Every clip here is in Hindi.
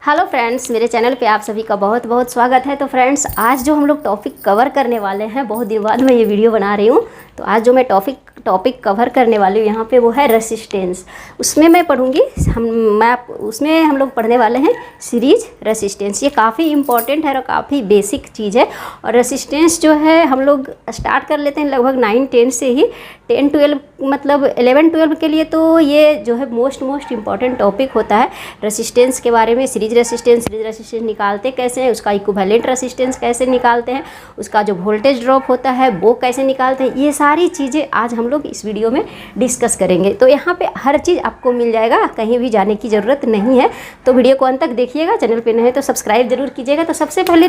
हेलो फ्रेंड्स, मेरे चैनल पे आप सभी का बहुत बहुत स्वागत है। तो फ्रेंड्स, आज जो हम लोग टॉपिक कवर करने वाले हैं, बहुत दिन बाद मैं ये वीडियो बना रही हूँ। तो आज जो मैं टॉपिक कवर करने वाली हूँ यहाँ पे, वो है रेसिस्टेंस। उसमें मैं पढ़ूँगी उसमें हम लोग पढ़ने वाले हैं सीरीज रेसिस्टेंस। ये काफ़ी इंपॉर्टेंट है और काफ़ी बेसिक चीज़ है। और रेसिस्टेंस जो है हम लोग स्टार्ट कर लेते हैं लगभग 9-10 से ही। 10-12 मतलब 11-12 के लिए तो ये जो है मोस्ट इंपॉर्टेंट टॉपिक होता है रेसिस्टेंस के बारे में। सीरीज रेसिस्टेंस निकालते कैसे हैं, उसका इक्विवेलेंट रेसिस्टेंस कैसे निकालते हैं, उसका जो वोल्टेज ड्रॉप होता है वो कैसे निकालते हैं, ये सारी चीज़ें आज हम लोग इस वीडियो में डिस्कस करेंगे। तो यहाँ पे हर चीज़ आपको मिल जाएगा, कहीं भी जाने की ज़रूरत नहीं है। तो वीडियो को अंत तक देखिएगा। चैनल पे नए हैं तो सब्सक्राइब जरूर कीजिएगा। तो सबसे पहले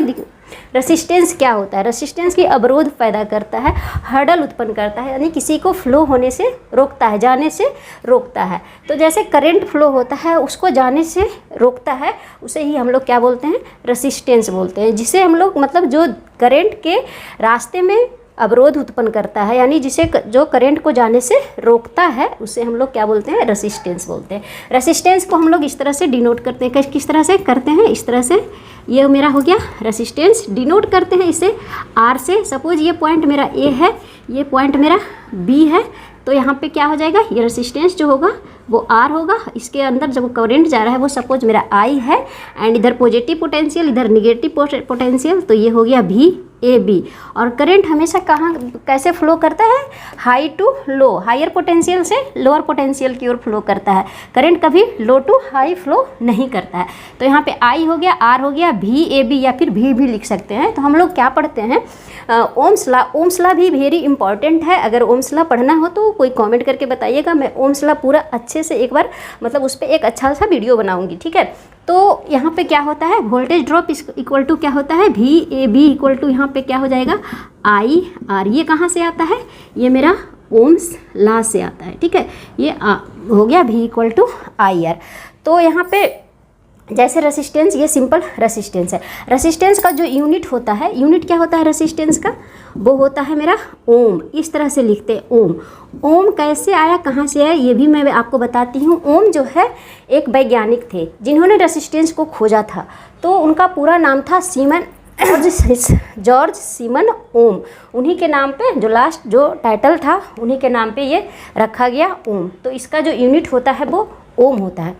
रेसिस्टेंस क्या होता है। रेसिस्टेंस की अवरोध पैदा करता है, हर्डल उत्पन्न करता है, यानी किसी को फ्लो होने से रोकता है, जाने से रोकता है। तो जैसे करंट फ्लो होता है उसको जाने से रोकता है, उसे ही हम लोग क्या बोलते हैं, रेसिस्टेंस बोलते हैं। जिसे हम लोग मतलब जो करंट के रास्ते में अवरोध उत्पन्न करता है, यानी जिसे जो करंट को जाने से रोकता है, उसे हम लोग क्या बोलते हैं, रेसिस्टेंस बोलते हैं। रेसिस्टेंस को हम लोग इस तरह से डिनोट करते हैं। किस तरह से करते हैं, इस तरह से। ये मेरा हो गया रेसिस्टेंस। डिनोट करते हैं इसे आर से। सपोज ये पॉइंट मेरा ए है, ये पॉइंट मेरा बी है। तो यहाँ पे क्या हो जाएगा, ये रेसिस्टेंस जो होगा वो आर होगा। इसके अंदर जब करंट जा रहा है वो सपोज मेरा आई है, एंड इधर पॉजिटिव पोटेंशियल, इधर निगेटिव पोटेंशियल, तो ये हो गया वी ए बी। और करंट हमेशा कहाँ कैसे फ्लो करता है, high to low, higher potential से लोअर पोटेंशियल की ओर फ्लो करता है। करंट कभी लो टू हाई फ्लो नहीं करता है। तो यहाँ पे आई हो गया, आर हो गया, वी ए बी, या फिर वी भी लिख सकते हैं। तो हम लोग क्या पढ़ते हैं, ओम्स लॉ। ओम्स लॉ भी वेरी इंपॉर्टेंट है। अगर ओम्स लॉ पढ़ना हो तो कोई कमेंट करके बताइएगा, मैं ओम्स लॉ पूरा अच्छे से एक बार मतलब उस पर एक अच्छा सा वीडियो बनाऊंगी, ठीक है। तो यहाँ पे क्या होता है, वोल्टेज ड्रॉप इक्वल टू क्या होता है, V A B equal to यहाँ पे क्या हो जाएगा, आई आर। ये कहाँ से आता है, ये मेरा ओम्स लॉ से आता है, ठीक है। ये हो गया V equal to I R. तो यहाँ पे जैसे रेसिस्टेंस, ये सिंपल रेसिस्टेंस है। रेसिस्टेंस का जो यूनिट होता है, यूनिट क्या होता है रेसिस्टेंस का, वो होता है मेरा ओम। इस तरह से लिखते हैं ओम। ओम कैसे आया, कहाँ से आया, ये भी मैं आपको बताती हूँ। ओम जो है एक वैज्ञानिक थे जिन्होंने रेसिस्टेंस को खोजा था। तो उनका पूरा नाम था जॉर्ज सीमन ओम। उन्हीं के नाम पे जो लास्ट जो टाइटल था, उन्हीं के नाम पे ये रखा गया ओम। तो इसका जो यूनिट होता है वो ओम होता है।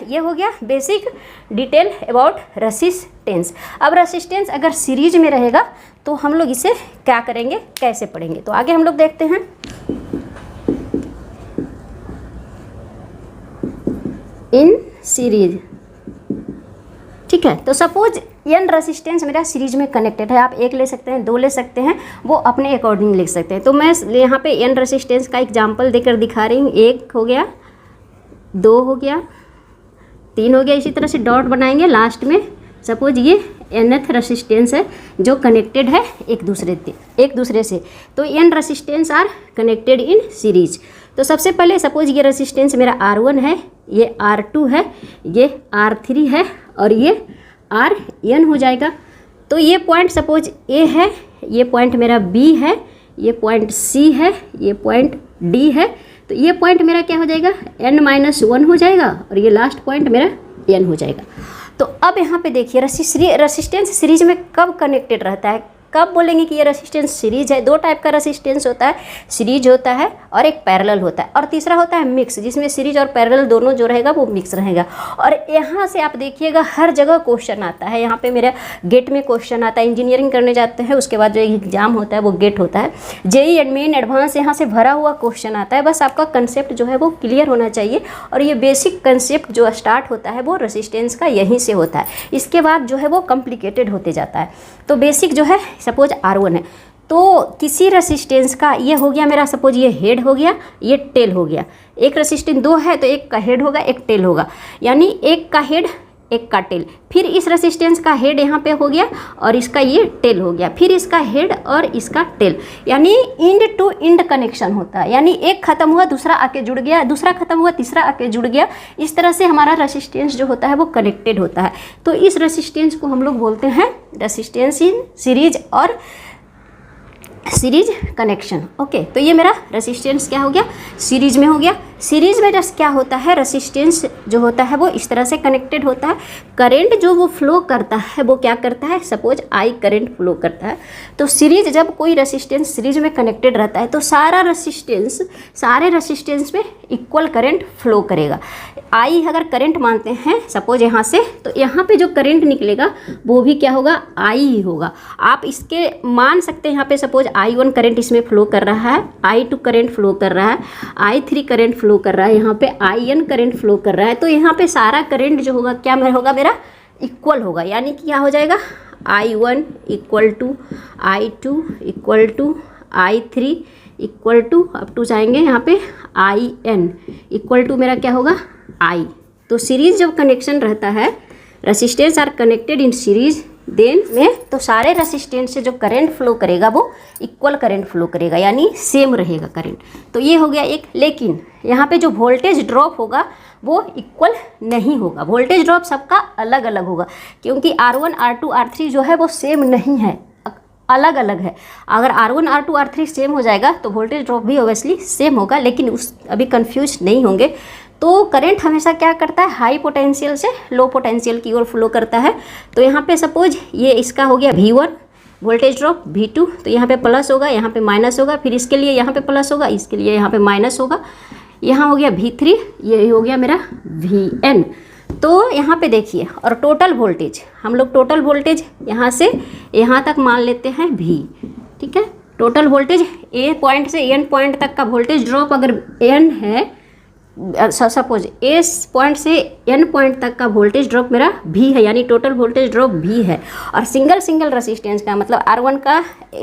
ये हो गया बेसिक डिटेल अबाउट रेसिस्टेंस। अब रेसिस्टेंस अगर सीरीज में रहेगा तो हम लोग इसे क्या करेंगे, कैसे पढ़ेंगे, तो आगे हम लोग देखते हैं। इन सीरीज, ठीक है। तो सपोज एन रेसिस्टेंस मेरा सीरीज में कनेक्टेड है। आप एक ले सकते हैं, दो ले सकते हैं, वो अपने अकॉर्डिंग लिख सकते हैं। तो मैं यहाँ पे एन रेसिस्टेंस का एग्जाम्पल देकर दिखा रही हूँ। 1 हो गया, 2 हो गया, 3 हो गया। इसी तरह से डॉट बनाएंगे लास्ट में। सपोज ये nth रेसिस्टेंस है जो कनेक्टेड है एक दूसरे से। तो n resistance are connected in series. तो सबसे पहले सपोज ये रेसिस्टेंस मेरा R1 है, ये R2 है, ये R3 है, और ये Rn हो जाएगा। तो ये पॉइंट सपोज A है, ये पॉइंट मेरा B है, ये पॉइंट C है, ये पॉइंट D है। तो ये पॉइंट मेरा क्या हो जाएगा, n-1 हो जाएगा, और ये लास्ट पॉइंट मेरा n हो जाएगा। तो अब यहाँ पे देखिए रेसिस्टेंस सीरीज में कब कनेक्टेड रहता है, कब बोलेंगे कि ये रेसिस्टेंस सीरीज है। 2 टाइप का रेसिस्टेंस होता है, सीरीज होता है और एक पैरेलल होता है, और तीसरा होता है मिक्स, जिसमें सीरीज और पैरेलल दोनों जो रहेगा वो मिक्स रहेगा। और यहाँ से आप देखिएगा हर जगह क्वेश्चन आता है। यहाँ पे मेरा गेट में क्वेश्चन आता है, इंजीनियरिंग करने जाते हैं उसके बाद जो एग्जाम होता है वो गेट होता है। जेईई मेन एडवांस यहाँ से भरा हुआ क्वेश्चन आता है। बस आपका कंसेप्ट जो है वो क्लियर होना चाहिए। और ये बेसिक कंसेप्ट जो स्टार्ट होता है वो रेसिस्टेंस का यहीं से होता है। इसके बाद जो है वो कॉम्प्लिकेटेड होते जाता है। तो बेसिक जो है सपोज R1 है, तो किसी रेसिस्टेंस का ये हो गया मेरा, सपोज ये हेड हो गया, ये टेल हो गया। एक रेसिस्टेंस 2 है तो एक का हेड होगा, एक टेल होगा, यानी एक का हेड एक का टेल। फिर इस रेसिस्टेंस का हेड यहाँ पे हो गया और इसका ये टेल हो गया, फिर इसका हेड और इसका टेल, यानी इंड टू इंड कनेक्शन होता है। यानी एक खत्म हुआ दूसरा आके जुड़ गया, दूसरा खत्म हुआ तीसरा आके जुड़ गया। इस तरह से हमारा रेसिस्टेंस जो होता है वो कनेक्टेड होता है। तो इस रेसिस्टेंस को हम लोग बोलते हैं रेसिस्टेंस इन सीरीज और सीरीज कनेक्शन। ओके, तो ये मेरा रेसिस्टेंस क्या हो गया, सीरीज में हो गया। सीरीज में जैसे क्या होता है, रेसिस्टेंस जो होता है वो इस तरह से कनेक्टेड होता है। करंट जो वो फ्लो करता है वो क्या करता है, सपोज आई करंट फ्लो करता है, तो सीरीज जब कोई रेसिस्टेंस सीरीज में कनेक्टेड रहता है तो सारे रेसिस्टेंस में इक्वल करंट फ्लो करेगा। आई अगर करंट मानते हैं सपोज यहाँ से, तो यहाँ पे जो करंट निकलेगा वो भी क्या होगा, आई ही होगा। आप इसके मान सकते हैं यहाँ पे सपोज I1 करंट इसमें फ्लो कर रहा है, I2 करंट फ्लो कर रहा है, I3 करंट फ्लो कर रहा है, यहाँ पे IN करंट फ्लो कर रहा है। तो यहाँ पे सारा करंट जो होगा क्या होगा, मेरा इक्वल होगा। यानी कि क्या हो जाएगा, I1 equal to I2 equal to I3 equal to up to जाएंगे यहाँ पे IN इक्वल टू मेरा क्या होगा, I। तो सीरीज जब कनेक्शन रहता है, resistance are connected in series then में, तो सारे रेसिस्टेंस से जो करंट फ्लो करेगा वो इक्वल करंट फ्लो करेगा, यानी सेम रहेगा करंट। तो ये हो गया एक। लेकिन यहाँ पे जो वोल्टेज ड्रॉप होगा वो इक्वल नहीं होगा, वोल्टेज ड्रॉप सबका अलग अलग होगा, क्योंकि R1 R2 R3 जो है वो सेम नहीं है, अलग अलग है। अगर R1 R2 R3 सेम हो जाएगा तो वोल्टेज ड्रॉप भी ऑब्वियसली सेम होगा, लेकिन अभी कंफ्यूज नहीं होंगे। तो करंट हमेशा क्या करता है, हाई पोटेंशियल से लो पोटेंशियल की ओर फ्लो करता है। तो यहाँ पे सपोज ये इसका हो गया V1 वोल्टेज ड्रॉप, V2 तो यहाँ पे प्लस होगा, यहाँ पे माइनस होगा, फिर इसके लिए यहाँ पे प्लस होगा, इसके लिए यहाँ पे माइनस होगा। यहाँ हो गया V3, ये हो गया मेरा Vn। तो यहाँ पे देखिए, और टोटल वोल्टेज हम लोग टोटल वोल्टेज यहाँ से यहाँ तक मान लेते हैं V, ठीक है। टोटल वोल्टेज A पॉइंट से N पॉइंट तक का वोल्टेज ड्रॉप अगर N है, सपोज A पॉइंट से N पॉइंट तक का वोल्टेज ड्रॉप मेरा V है, यानी टोटल वोल्टेज ड्रॉप V है। और सिंगल रेसिस्टेंस का मतलब R1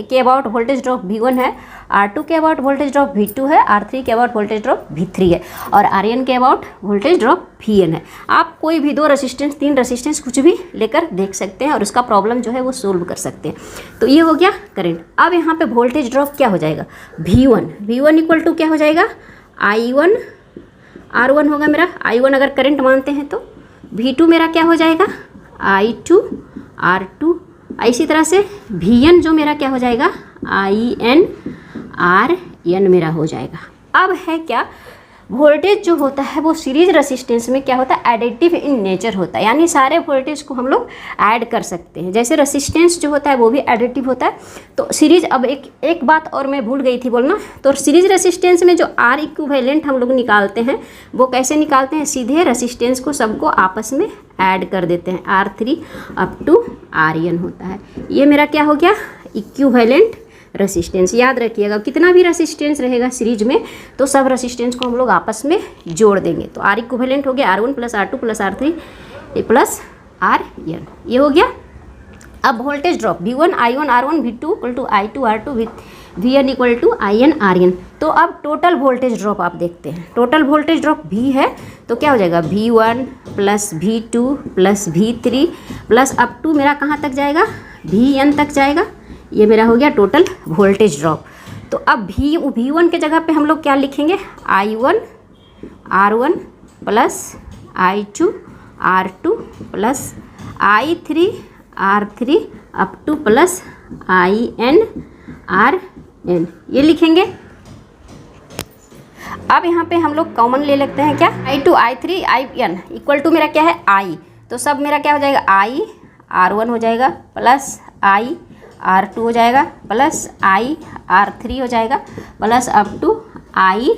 के अबाउट वोल्टेज ड्रॉप V1 है, R2 के अबाउट वोल्टेज ड्रॉप V2 है, R3 के अबाउट वोल्टेज ड्रॉप V3 है, और Rn के अबाउट वोल्टेज ड्रॉप Vn है। आप कोई भी 2 रेसिस्टेंस 3 रेसिस्टेंस कुछ भी लेकर देख सकते हैं और उसका प्रॉब्लम जो है वो सोल्व कर सकते हैं। तो ये हो गया करंट। अब यहाँ पे वोल्टेज ड्रॉप क्या हो जाएगा, V1 इक्वल टू क्या हो जाएगा, I1 R1 होगा मेरा, I1 अगर करंट मानते हैं तो V2 मेरा क्या हो जाएगा, I2 R2। इसी तरह से Vn जो मेरा क्या हो जाएगा, IN RN मेरा हो जाएगा। अब है क्या, वोल्टेज जो होता है वो सीरीज रेसिस्टेंस में क्या होता है, एडिटिव इन नेचर होता है, यानी सारे वोल्टेज को हम लोग ऐड कर सकते हैं। जैसे रेसिस्टेंस जो होता है वो भी एडिटिव होता है। तो सीरीज, अब एक बात और मैं भूल गई थी बोलना, तो सीरीज रेसिस्टेंस में जो R इक्विवेलेंट हम लोग निकालते हैं वो कैसे निकालते हैं, सीधे रेसिस्टेंस को सबको आपस में ऐड कर देते हैं, R3 अप टू Rn होता है। ये मेरा क्या हो गया, इक्विवेलेंट रेसिस्टेंस। याद रखिएगा, कितना भी रेसिस्टेंस रहेगा सीरीज में तो सब रेसिस्टेंस को हम लोग आपस में जोड़ देंगे। तो R इक्विवेलेंट हो गया R1 plus R2 plus R3 plus Rn, ये हो गया। अब voltage drop V1 I1 R1 V2 equal to I2 R2 Vn equal to IN Rn। तो अब टोटल वोल्टेज ड्रॉप आप देखते हैं, टोटल वोल्टेज ड्रॉप V है तो क्या हो जाएगा, V1 plus V2 plus V3 plus up to मेरा कहाँ तक जाएगा, Vn तक जाएगा। ये मेरा हो गया टोटल वोल्टेज ड्रॉप। तो अब V1 के जगह पे हम लोग क्या लिखेंगे, I1 R1 plus I2 R2 plus I3 R3 up two plus IN RN, ये लिखेंगे। अब यहाँ पे हम लोग कॉमन ले लेते हैं क्या, I2 I3 IN equal to मेरा क्या है I, तो सब मेरा क्या हो जाएगा, I R1 हो जाएगा प्लस I R2 हो जाएगा प्लस I R3 हो जाएगा plus up to I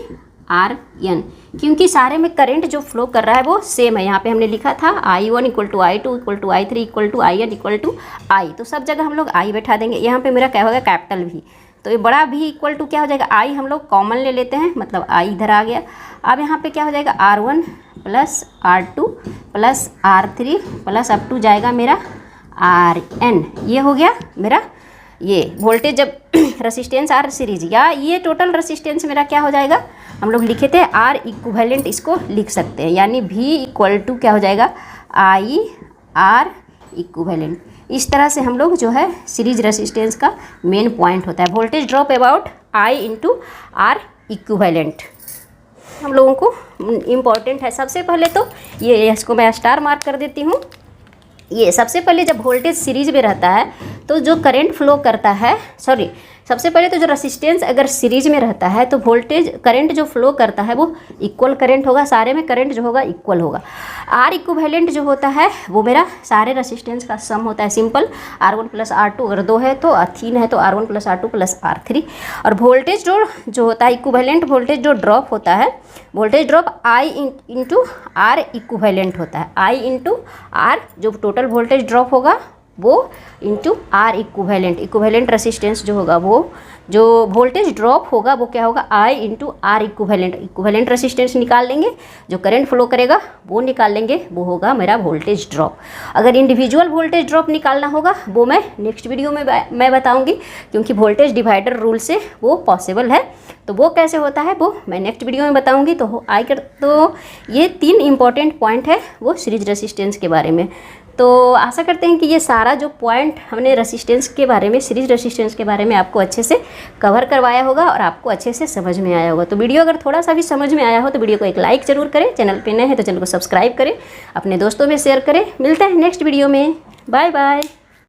RN, क्योंकि सारे में करंट जो फ्लो कर रहा है वो सेम है। यहाँ पे हमने लिखा था I1 equal to I2 equal to I3 equal to IN equal to I, तो सब जगह हम लोग I बैठा देंगे। यहाँ पे मेरा क्या होगा, कैपिटल V, तो ये बड़ा V इक्वल टू क्या हो जाएगा, I हम लोग कॉमन ले लेते हैं, मतलब I इधर आ गया। अब यहाँ पे क्या हो जाएगा, R1 plus R2 plus R3 plus up to जाएगा मेरा Rn, ये हो गया मेरा ये वोल्टेज। जब रेसिस्टेंस R सीरीज या ये टोटल रेसिस्टेंस मेरा क्या हो जाएगा, हम लोग लिखे थे R इक्विवेलेंट, इसको लिख सकते हैं, यानी V इक्वल टू क्या हो जाएगा, I R इक्विवेलेंट। इस तरह से हम लोग जो है सीरीज रेसिस्टेंस का मेन पॉइंट होता है, voltage drop about I into R equivalent हम लोगों को इम्पॉर्टेंट है। सबसे पहले तो ये इसको मैं स्टार मार्क कर देती हूँ। ये सबसे पहले जब वोल्टेज सीरीज में रहता है तो जो करंट फ्लो करता है, सबसे पहले तो जो रेसिस्टेंस अगर सीरीज में रहता है तो वोल्टेज करंट जो फ्लो करता है वो इक्वल करंट होगा, सारे में करंट जो होगा इक्वल होगा। आर इक्विवेलेंट जो होता है वो मेरा सारे रेसिस्टेंस का सम होता है, सिंपल R1 प्लस R2, अगर 2 है तो 3 है तो R1 plus R2 plus R3। और वोल्टेज जो होता है इक्विवेलेंट वोल्टेज जो ड्रॉप होता है, voltage drop I into R equivalent होता है, I इंटू R जो टोटल वोल्टेज ड्रॉप होगा वो इंटू R इक्विवेलेंट रेसिस्टेंस जो होगा वो जो वोल्टेज ड्रॉप होगा वो क्या होगा I into R equivalent resistance निकाल लेंगे, जो करंट फ्लो करेगा वो निकाल लेंगे, वो होगा मेरा वोल्टेज ड्रॉप। अगर इंडिविजुअल वोल्टेज ड्रॉप निकालना होगा वो मैं नेक्स्ट वीडियो में मैं बताऊंगी, क्योंकि वोल्टेज डिवाइडर रूल से वो पॉसिबल है, तो वो कैसे होता है वो मैं नेक्स्ट वीडियो में बताऊंगी। तो ये 3 इंपॉर्टेंट पॉइंट है वो सीरीज रेसिस्टेंस के बारे में। तो आशा करते हैं कि ये सारा जो पॉइंट हमने रेसिस्टेंस के बारे में, सीरीज रेसिस्टेंस के बारे में आपको अच्छे से कवर करवाया होगा और आपको अच्छे से समझ में आया होगा। तो वीडियो अगर थोड़ा सा भी समझ में आया हो तो वीडियो को एक लाइक ज़रूर करें, चैनल पे नए हैं तो चैनल को सब्सक्राइब करें, अपने दोस्तों में शेयर करें। मिलते हैं नेक्स्ट वीडियो में, बाय बाय।